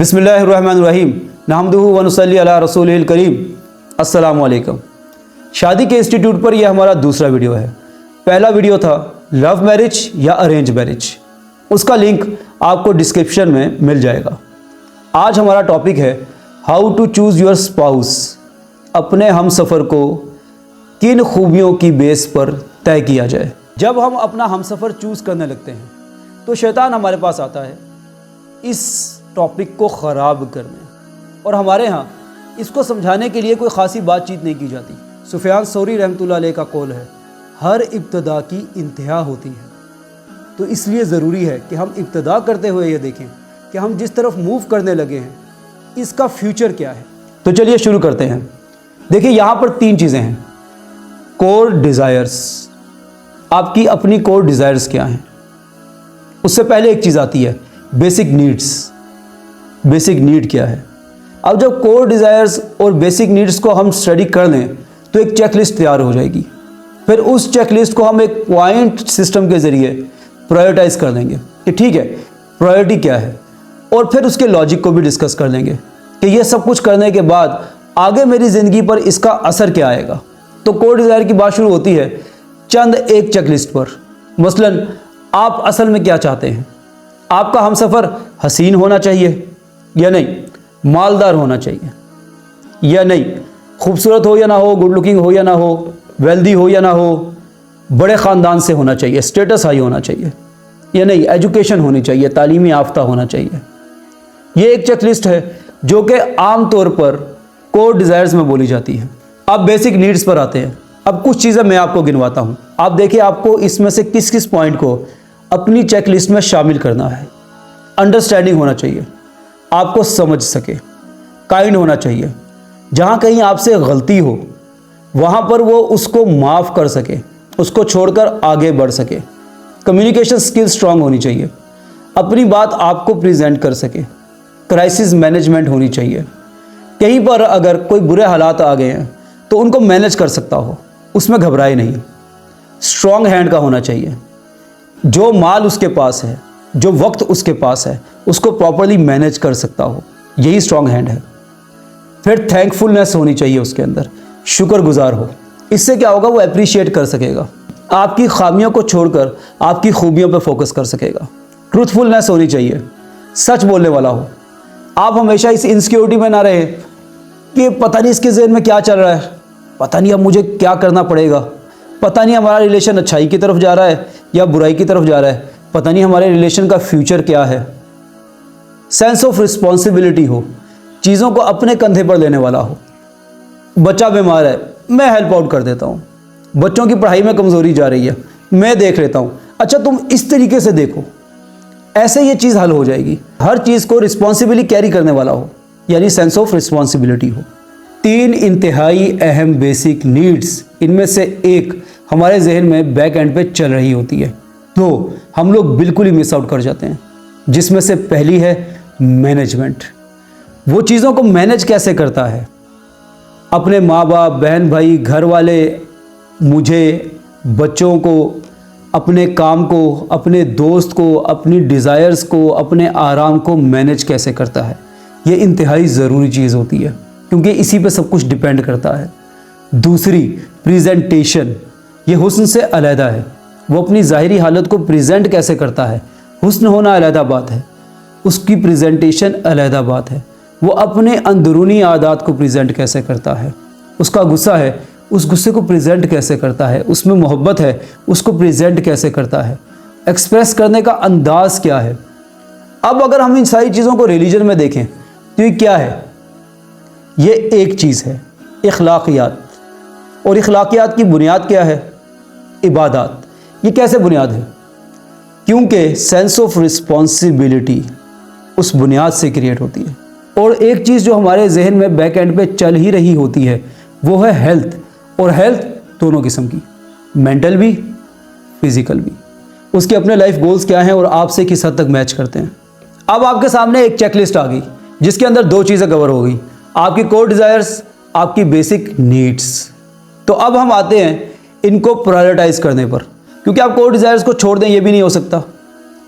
बिस्मिल्लाहिर्रहमानिर्रहीम नहमदुहु व नुसल्ली अला रसूलिल करीम। अस्सलामु अलैकुम। शादी के इंस्टीट्यूट पर यह हमारा दूसरा वीडियो है। पहला वीडियो था लव मैरिज या अरेंज मैरिज, उसका लिंक आपको डिस्क्रिप्शन में मिल जाएगा। आज हमारा टॉपिक है how to choose your spouse. अपने हम सफ़र को किन खूबियों की बेस पर तय किया जाए। जब हम अपना हम सफ़र चूज़ करने लगते हैं तो शैतान हमारे पास आता है इस टॉपिक को ख़राब करने, और हमारे यहाँ इसको समझाने के लिए कोई ख़ासी बातचीत नहीं की जाती। सुफियान सौरी रहमतुल्लाह अलैह का कौल है, हर इब्तदा की इंतहा होती है। तो इसलिए ज़रूरी है कि हम इब्तदा करते हुए ये देखें कि हम जिस तरफ मूव करने लगे हैं इसका फ्यूचर क्या है। तो चलिए शुरू करते हैं। देखिए यहाँ पर तीन चीज़ें हैं। कोर डिज़ायर्स, आपकी अपनी कोर डिज़ायर्स क्या हैं। उससे पहले एक चीज़ आती है बेसिक नीड्स। बेसिक नीड क्या है। अब जब कोर डिज़ायर्स और बेसिक नीड्स को हम स्टडी कर लें तो एक चेकलिस्ट तैयार हो जाएगी। फिर उस चेकलिस्ट को हम एक पॉइंट सिस्टम के ज़रिए प्रायोरिटाइज कर लेंगे कि ठीक है प्रायोरिटी क्या है, और फिर उसके लॉजिक को भी डिस्कस कर लेंगे कि ये सब कुछ करने के बाद आगे मेरी ज़िंदगी पर इसका असर क्या आएगा। तो कोर डिज़ायर की बात शुरू होती है चंद एक चेकलिस्ट पर। मसलन आप असल में क्या चाहते हैं। आपका हमसफ़र हसीन होना चाहिए या नहीं, मालदार होना चाहिए या नहीं, खूबसूरत हो या ना हो, गुड लुकिंग हो या ना हो, वेल्दी हो या ना हो, बड़े ख़ानदान से होना चाहिए, स्टेटस हाई होना चाहिए या नहीं, एजुकेशन होनी चाहिए, तालीमी याफ्ता होना चाहिए। ये एक चेकलिस्ट है जो कि आम तौर पर कोर डिज़ायर्स में बोली जाती है। अब बेसिक नीड्स पर आते हैं। अब कुछ चीज़ें मैं आपको गिनवाता हूँ, आप देखिए आपको इसमें से किस किस पॉइंट को अपनी चेकलिस्ट में शामिल करना है। अंडरस्टैंडिंग होना चाहिए, आपको समझ सके। काइंड होना चाहिए, जहाँ कहीं आपसे गलती हो वहाँ पर वो उसको माफ़ कर सके, उसको छोड़कर आगे बढ़ सके। कम्युनिकेशन स्किल स्ट्रांग होनी चाहिए, अपनी बात आपको प्रेजेंट कर सके। क्राइसिस मैनेजमेंट होनी चाहिए, कहीं पर अगर कोई बुरे हालात आ गए हैं तो उनको मैनेज कर सकता हो, उसमें घबराए नहीं। स्ट्रांग हैंड का होना चाहिए, जो माल उसके पास है, जो वक्त उसके पास है, उसको प्रॉपर्ली मैनेज कर सकता हो, यही स्ट्रांग हैंड है। फिर थैंकफुलनेस होनी चाहिए उसके अंदर, शुक्रगुजार हो। इससे क्या होगा, वो अप्रिशिएट कर सकेगा, आपकी खामियों को छोड़कर आपकी खूबियों पर फोकस कर सकेगा। ट्रूथफुलनेस होनी चाहिए, सच बोलने वाला हो। आप हमेशा इस इनसिक्योरिटी में ना रहे कि पता नहीं इसके ज़हन में क्या चल रहा है, पता नहीं अब मुझे क्या करना पड़ेगा, पता नहीं हमारा रिलेशन अच्छाई की तरफ जा रहा है या बुराई की तरफ जा रहा है, पता नहीं हमारे रिलेशन का फ्यूचर क्या है। सेंस ऑफ रिस्पॉन्सिबिलिटी हो, चीज़ों को अपने कंधे पर लेने वाला हो। बच्चा बीमार है, मैं हेल्प आउट कर देता हूँ। बच्चों की पढ़ाई में कमज़ोरी जा रही है, मैं देख लेता हूँ, अच्छा तुम इस तरीके से देखो, ऐसे ये चीज़ हल हो जाएगी। हर चीज़ को रिस्पॉन्सिबिलिटी कैरी करने वाला हो, यानी सेंस ऑफ रिस्पॉन्सिबिलिटी हो। तीन इंतहाई अहम बेसिक नीड्स, इनमें से एक हमारे जहन में बैक एंड पे चल रही होती है तो हम लोग बिल्कुल ही मिस आउट कर जाते हैं, जिसमें से पहली है मैनेजमेंट। वो चीज़ों को मैनेज कैसे करता है, अपने माँ बाप, बहन भाई, घर वाले, मुझे, बच्चों को, अपने काम को, अपने दोस्त को, अपनी डिज़ायर्स को, अपने आराम को मैनेज कैसे करता है। ये इंतहाई ज़रूरी चीज़ होती है क्योंकि इसी पे सब कुछ डिपेंड करता है। दूसरी प्रेजेंटेशन, ये हुस्न से अलहदा है। वो अपनी ज़ाहिरी हालत को प्रेजेंट कैसे करता है। हुस्न होना अलहदा बात है, उसकी प्रेजेंटेशन अलहदा बात है। वो अपने अंदरूनी आदात को प्रेजेंट कैसे करता है। उसका गुस्सा है, उस गुस्से को प्रेजेंट कैसे करता है। उसमें मोहब्बत है, उसको प्रेजेंट कैसे करता है। एक्सप्रेस करने का अंदाज़ क्या है। अब अगर हम इन सारी चीज़ों को रिलीजन में देखें तो ये क्या है, ये एक चीज़ है इखलाकियात। और इखलाकियात की बुनियाद क्या है, इबादत। ये कैसे बुनियाद है, क्योंकि सेंस ऑफ रिस्पॉन्सिबिलिटी उस बुनियाद से क्रिएट होती है। और एक चीज़ जो हमारे जहन में बैक एंड पे चल ही रही होती है वो है हेल्थ, और हेल्थ दोनों किस्म की, मेंटल भी, फिज़िकल भी। उसके अपने लाइफ गोल्स क्या हैं और आपसे किस हद तक मैच करते हैं। अब आपके सामने एक चेकलिस्ट आ गई जिसके अंदर दो चीज़ें कवर हो गई, आपकी कोर डिज़ायर्स, आपकी बेसिक नीड्स। तो अब हम आते हैं इनको प्रायोरिटाइज करने पर, क्योंकि आप कोर डिज़ायर्स को छोड़ दें ये भी नहीं हो सकता।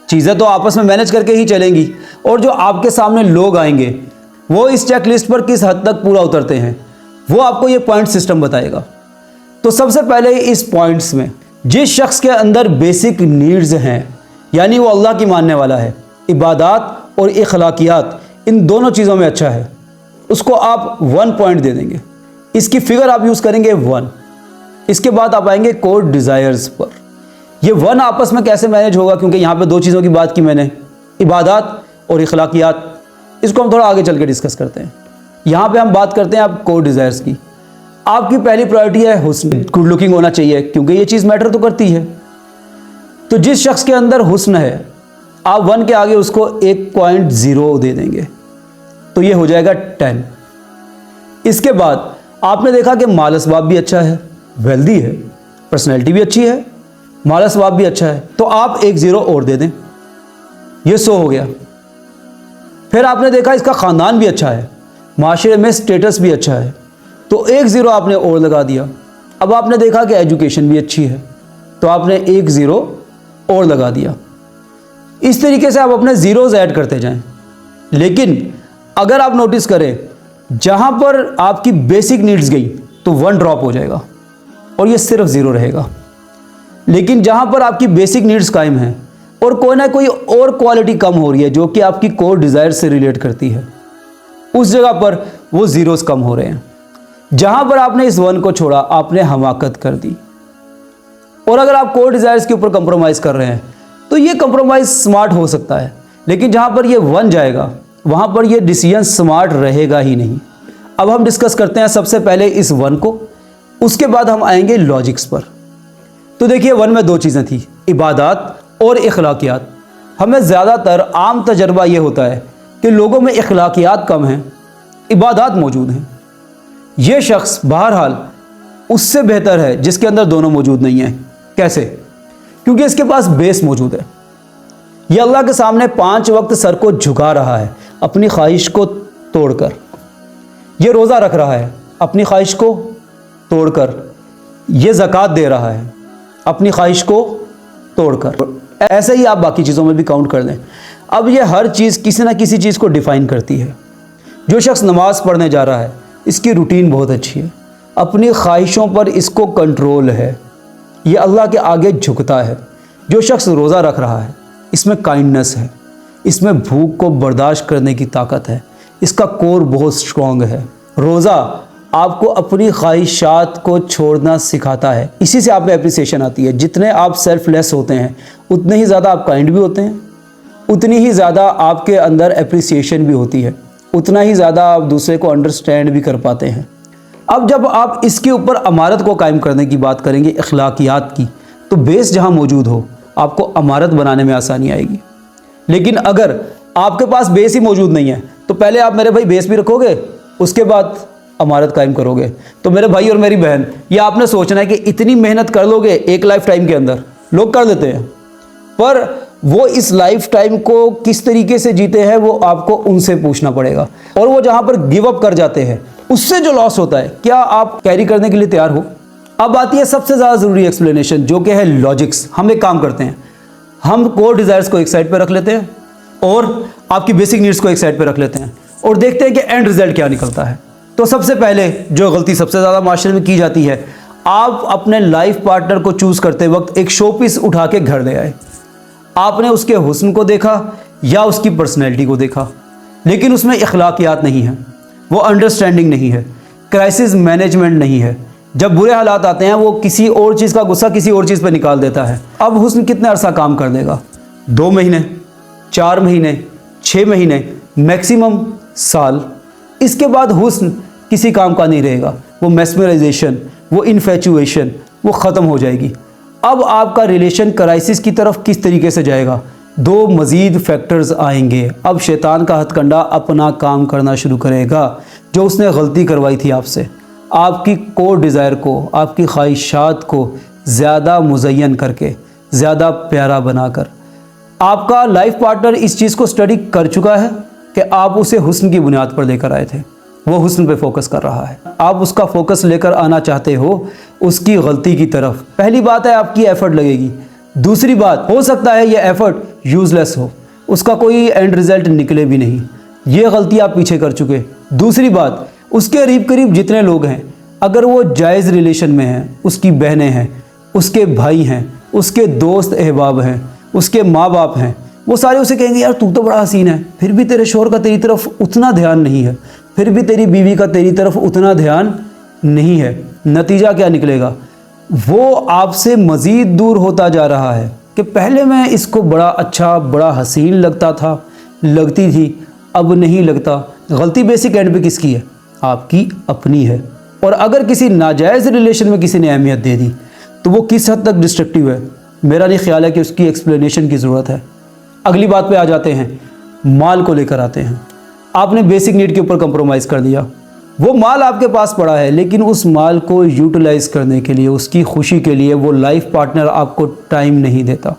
चीज़ें तो आपस में मैनेज करके ही चलेंगी। और जो आपके सामने लोग आएंगे वो इस चेक लिस्ट पर किस हद तक पूरा उतरते हैं, वो आपको ये पॉइंट सिस्टम बताएगा। तो सबसे पहले इस पॉइंट्स में जिस शख्स के अंदर बेसिक नीड्स हैं, यानी वो अल्लाह की मानने वाला है, इबादात और इखलाकियात इन दोनों चीज़ों में अच्छा है, उसको आप 1 पॉइंट दे देंगे। इसकी फिगर आप यूज़ करेंगे 1। इसके बाद आप आएंगे कोर डिज़ायर्स पर। ये 1 आपस में कैसे मैनेज होगा, क्योंकि यहाँ पे 2 चीज़ों की बात की मैंने, इबादात और इखलाकियात। इसको हम थोड़ा आगे चल के डिस्कस करते हैं। यहाँ पे हम बात करते हैं आप कोर डिज़ायर्स की। आपकी पहली प्रायोरिटी है हुस्न, गुड लुकिंग होना चाहिए, क्योंकि ये चीज़ मैटर तो करती है। तो जिस शख्स के अंदर हुस्न है, आप 1 के आगे उसको 1.0 दे देंगे, तो ये हो जाएगा 10। इसके बाद आपने देखा कि माल असबाब भी अच्छा है, वेल्दी है, पर्सनैलिटी भी अच्छी है, माल असबाब भी अच्छा है, तो आप 1 0 और दे दें, ये 100 हो गया। फिर आपने देखा इसका ख़ानदान भी अच्छा है, माशरे में स्टेटस भी अच्छा है, तो 1 0 आपने और लगा दिया। अब आपने देखा कि एजुकेशन भी अच्छी है, तो आपने 1 0 और लगा दिया। इस तरीके से आप अपने ज़ीरोज़ ऐड करते जाएं। लेकिन अगर आप नोटिस करें, जहां पर आपकी बेसिक नीड्स गई तो 1 ड्रॉप हो जाएगा और ये सिर्फ 0 रहेगा। लेकिन जहां पर आपकी बेसिक नीड्स कायम हैं और कोई ना कोई और क्वालिटी कम हो रही है जो कि आपकी कोर डिज़ायर से रिलेट करती है, उस जगह पर वो ज़ीरोज़ कम हो रहे हैं। जहां पर आपने इस 1 को छोड़ा, आपने हमाकत कर दी। और अगर आप कोर डिज़ायर्स के ऊपर कंप्रोमाइज़ कर रहे हैं तो ये कंप्रोमाइज़ स्मार्ट हो सकता है, लेकिन जहां पर ये 1 जाएगा वहां पर ये डिसीजन स्मार्ट रहेगा ही नहीं। अब हम डिस्कस करते हैं सबसे पहले इस 1 को, उसके बाद हम आएंगे लॉजिक्स पर। तो देखिए 1 में 2 चीज़ें थी, इबादात और इखलाकियात। हमें ज़्यादातर आम तजर्बा ये होता है कि लोगों में इखलाकियात कम हैं, इबादात मौजूद हैं। ये शख्स बहरहाल उससे बेहतर है जिसके अंदर दोनों मौजूद नहीं है। कैसे? क्योंकि इसके पास बेस मौजूद है। ये अल्लाह के सामने 5 वक्त सर को झुका रहा है अपनी ख्वाहिश को तोड़कर। ये रोज़ा रख रहा है अपनी ख्वाहिश को तोड़कर। ये ज़कात दे रहा है अपनी ख्वाहिश को तोड़कर। ऐसे ही आप बाकी चीज़ों में भी काउंट कर लें। अब ये हर चीज़ किसी ना किसी चीज़ को डिफ़ाइन करती है। जो शख्स नमाज़ पढ़ने जा रहा है, इसकी रूटीन बहुत अच्छी है, अपनी ख्वाहिशों पर इसको कंट्रोल है, ये अल्लाह के आगे झुकता है। जो शख्स रोज़ा रख रहा है, इसमें काइंडनेस है, इसमें भूख को बर्दाश्त करने की ताकत है, इसका कोर बहुत स्ट्रॉन्ग है। रोज़ा आपको अपनी ख्वाहिशात को छोड़ना सिखाता है। इसी से आप में एप्रिसिएशन आती है। जितने आप सेल्फलेस होते हैं उतने ही ज़्यादा आप काइंड भी होते हैं, उतनी ही ज़्यादा आपके अंदर एप्रिसिएशन भी होती है, उतना ही ज़्यादा आप दूसरे को अंडरस्टैंड भी कर पाते हैं। अब जब आप इसके ऊपर अमारत को कायम करने की बात करेंगे, अखलाकियात की, तो बेस जहाँ मौजूद हो आपको अमारत बनाने में आसानी आएगी। लेकिन अगर आपके पास बेस ही मौजूद नहीं है तो पहले आप मेरे भाई बेस भी रखोगे, उसके बाद अमारत कायम करोगे। तो मेरे भाई और मेरी बहन, ये आपने सोचना है कि इतनी मेहनत कर लोगे एक लाइफ टाइम के अंदर। लोग कर लेते हैं, पर वो इस लाइफ टाइम को किस तरीके से जीते हैं वो आपको उनसे पूछना पड़ेगा। और वो जहाँ पर गिव अप कर जाते हैं, उससे जो लॉस होता है, क्या आप कैरी करने के लिए तैयार हो? अब आती है सबसे ज़्यादा ज़रूरी एक्सप्लेनेशन, जो कि है लॉजिक्स। हम एक काम करते हैं, हम कोर डिज़ायर्स को एक साइड पे रख लेते हैं और आपकी बेसिक नीड्स को एक साइड पे रख लेते हैं और देखते हैं कि एंड रिजल्ट क्या निकलता है। तो सबसे पहले जो गलती सबसे ज़्यादा माशरे में की जाती है, आप अपने लाइफ पार्टनर को चूज़ करते वक्त एक शो पीस उठा के घर ले आए। आपने उसके हुस्न को देखा या उसकी पर्सनैलिटी को देखा, लेकिन उसमें इखलाकियात नहीं है, वो अंडरस्टैंडिंग नहीं है, क्राइसिस मैनेजमेंट नहीं है। जब बुरे हालात आते हैं वो किसी और चीज़ का गुस्सा किसी और चीज़ पे निकाल देता है। अब हुस्न कितने अरसा काम कर देगा? 2 महीने, 4 महीने, 6 महीने, मैक्सिमम साल। इसके बाद हुस्न किसी काम का नहीं रहेगा। वो मेस्मराइजेशन, वो इन्फेचुएशन, वो ख़त्म हो जाएगी। अब आपका रिलेशन क्राइसिस की तरफ किस तरीके से जाएगा? 2 मज़ीद फैक्टर्स आएंगे। अब शैतान का हथकंडा अपना काम करना शुरू करेगा। जो उसने गलती करवाई थी आपसे, आपकी कोर डिज़ायर को, आपकी ख्वाहिशात को ज़्यादा मुज़य्यन करके, ज़्यादा प्यारा बनाकर। आपका लाइफ पार्टनर इस चीज़ को स्टडी कर चुका है कि आप उसे हुस्न की बुनियाद पर लेकर आए थे, वो हुस्न पे फोकस कर रहा है। आप उसका फोकस लेकर आना चाहते हो उसकी गलती की तरफ। पहली बात है आपकी एफ़र्ट लगेगी। दूसरी बात, हो सकता है ये एफ़र्ट यूज़लेस हो, उसका कोई एंड रिज़ल्ट निकले भी नहीं। ये गलती आप पीछे कर चुके। दूसरी बात, उसके करीब करीब जितने लोग हैं, अगर वो जायज़ रिलेशन में हैं, उसकी बहनें हैं, उसके भाई हैं, उसके दोस्त अहबाब हैं, उसके माँ बाप हैं, वो सारे उसे कहेंगे यार तू तो बड़ा हसीन है, फिर भी तेरे शोहर का तेरी तरफ उतना ध्यान नहीं है, फिर भी तेरी बीवी का तेरी तरफ उतना ध्यान नहीं है। नतीजा क्या निकलेगा? वो आपसे मज़ीद दूर होता जा रहा है कि पहले मैं इसको बड़ा अच्छा, बड़ा हसीन लगती थी, अब नहीं लगता। गलती बेसिक एंड पे किसकी है? आपकी अपनी है। और अगर किसी नाजायज़ रिलेशन में किसी ने अहमियत दे दी तो वो किस हद तक डिस्ट्रक्टिव है, मेरा नहीं ख्याल है कि उसकी एक्सप्लेनेशन की ज़रूरत है। अगली बात पे आ जाते हैं, माल को लेकर आते हैं। आपने बेसिक नीड के ऊपर कंप्रोमाइज़ कर दिया। वो माल आपके पास पड़ा है, लेकिन उस माल को यूटिलाइज़ करने के लिए, उसकी खुशी के लिए वो लाइफ पार्टनर आपको टाइम नहीं देता,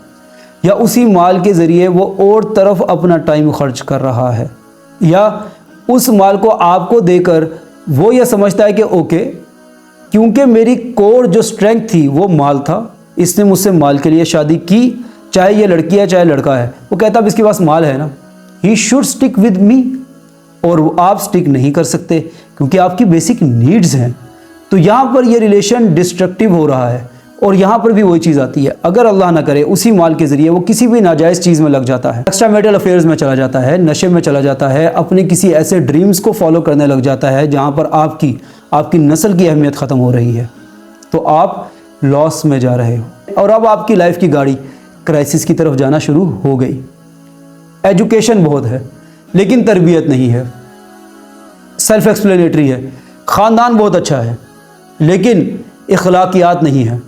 या उसी माल के ज़रिए वो और तरफ अपना टाइम खर्च कर रहा है, या उस माल को आपको देकर वो ये समझता है कि ओके, क्योंकि मेरी कोर जो स्ट्रेंथ थी वो माल था, इसने मुझसे माल के लिए शादी की, चाहे ये लड़की है चाहे लड़का है। वो कहता अब इसके पास माल है ना, he should stick with me. और आप स्टिक नहीं कर सकते क्योंकि आपकी बेसिक नीड्स हैं। तो यहाँ पर ये रिलेशन डिस्ट्रक्टिव हो रहा है। और यहाँ पर भी वही चीज़ आती है, अगर अल्लाह ना करे उसी माल के ज़रिए वो किसी भी नाजायज़ चीज़ में लग जाता है, एक्स्ट्रा मैरिटल अफेयर्स में चला जाता है, नशे में चला जाता है, अपने किसी ऐसे ड्रीम्स को फॉलो करने लग जाता है जहाँ पर आपकी नस्ल की अहमियत ख़त्म हो रही है, तो आप लॉस में जा रहे हो और अब आपकी लाइफ की गाड़ी क्राइसिस की तरफ जाना शुरू हो गई। एजुकेशन बहुत है लेकिन तरबियत नहीं है, सेल्फ एक्सप्लेनेटरी है, ख़ानदान बहुत अच्छा है लेकिन इखलाकियात नहीं है।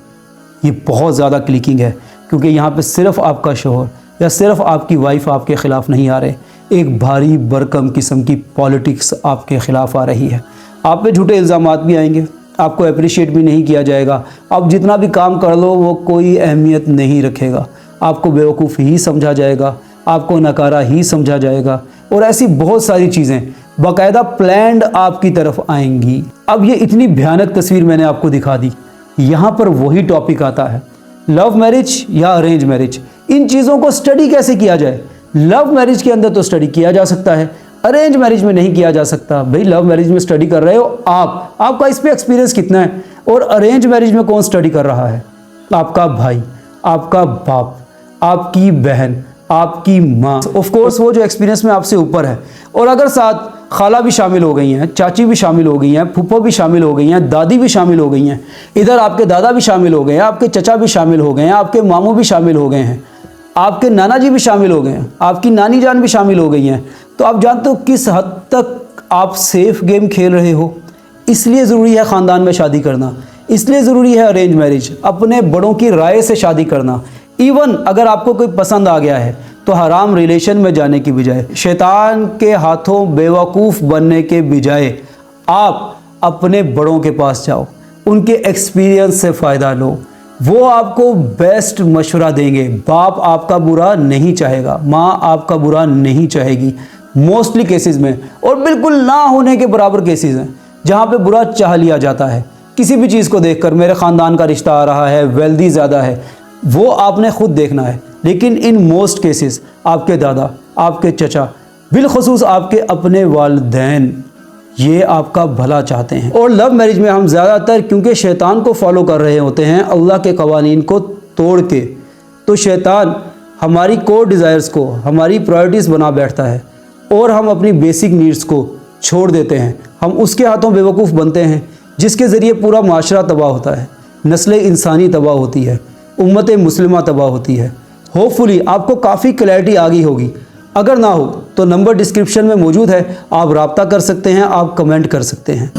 ये बहुत ज़्यादा क्लिकिंग है क्योंकि यहाँ पे सिर्फ आपका शोहर या सिर्फ आपकी वाइफ आपके ख़िलाफ़ नहीं आ रहे, एक भारी भरकम किस्म की पॉलिटिक्स आपके ख़िलाफ़ आ रही है। आप पे झूठे इल्ज़ामात भी आएंगे, आपको अप्रिशिएट भी नहीं किया जाएगा, आप जितना भी काम कर लो वो कोई अहमियत नहीं रखेगा, आपको बेवकूफ़ ही समझा जाएगा, आपको नकारा ही समझा जाएगा, और ऐसी बहुत सारी चीज़ें बाकायदा प्लान्ड आपकी तरफ आएंगी। अब ये इतनी भयानक तस्वीर मैंने आपको दिखा दी। यहाँ पर वही टॉपिक आता है, लव मैरिज या अरेंज मैरिज, इन चीज़ों को स्टडी कैसे किया जाए। लव मैरिज के अंदर तो स्टडी किया जा सकता है, अरेंज मैरिज में नहीं किया जा सकता। भाई लव मैरिज में स्टडी कर रहे हो आपका इस पर एक्सपीरियंस कितना है, और अरेंज मैरिज में कौन स्टडी कर रहा है? आपका भाई, आपका बाप, आपकी बहन, आपकी माँ, ऑफ कोर्स वो जो एक्सपीरियंस में आपसे ऊपर है। और अगर साथ खाला भी शामिल हो गई हैं, चाची भी शामिल हो गई हैं, फूफा भी शामिल हो गई हैं, दादी भी शामिल हो गई हैं, इधर आपके दादा भी शामिल हो गए हैं, आपके चचा भी शामिल हो गए हैं, आपके मामू भी शामिल हो गए हैं, आपके नाना जी भी शामिल हो गए हैं, आपकी नानी जान भी शामिल हो गई हैं, तो आप जानते हो किस हद तक आप सेफ गेम खेल रहे हो। इसलिए ज़रूरी है ख़ानदान में शादी करना, इसलिए ज़रूरी है अरेंज मैरिज, अपने बड़ों की राय से शादी करना। इवन अगर आपको कोई पसंद आ गया है तो हराम रिलेशन में जाने की बजाय, शैतान के हाथों बेवकूफ़ बनने के बजाय आप अपने बड़ों के पास जाओ, उनके एक्सपीरियंस से फ़ायदा लो, वो आपको बेस्ट मशवरा देंगे। बाप आपका बुरा नहीं चाहेगा, माँ आपका बुरा नहीं चाहेगी मोस्टली केसेस में, और बिल्कुल ना होने के बराबर केसेस हैं जहाँ पे बुरा चाह लिया जाता है किसी भी चीज़ को देखकर। मेरे ख़ानदान का रिश्ता आ रहा है, वेल्दी ज़्यादा है, वो आपने खुद देखना है। लेकिन इन मोस्ट केसेस आपके दादा, आपके चचा, बिलखसूस आपके अपने वालिदैन, ये आपका भला चाहते हैं। और लव मैरिज में हम ज़्यादातर क्योंकि शैतान को फॉलो कर रहे होते हैं, अल्लाह के कवानीन को तोड़ के, तो शैतान हमारी कोर डिज़ायर्स को हमारी प्रायोरिटीज़ बना बैठता है और हम अपनी बेसिक नीड्स को छोड़ देते हैं। हम उसके हाथों बेवकूफ़ बनते हैं जिसके ज़रिए पूरा माशरा तबाह होता है, नस्ल इंसानी तबाह होती है, उम्मत मुस्लिमा तबाह होती है। होपफुली आपको काफ़ी क्लैरिटी आ गई होगी। अगर ना हो तो नंबर डिस्क्रिप्शन में मौजूद है, आप रब्ता कर सकते हैं, आप कमेंट कर सकते हैं।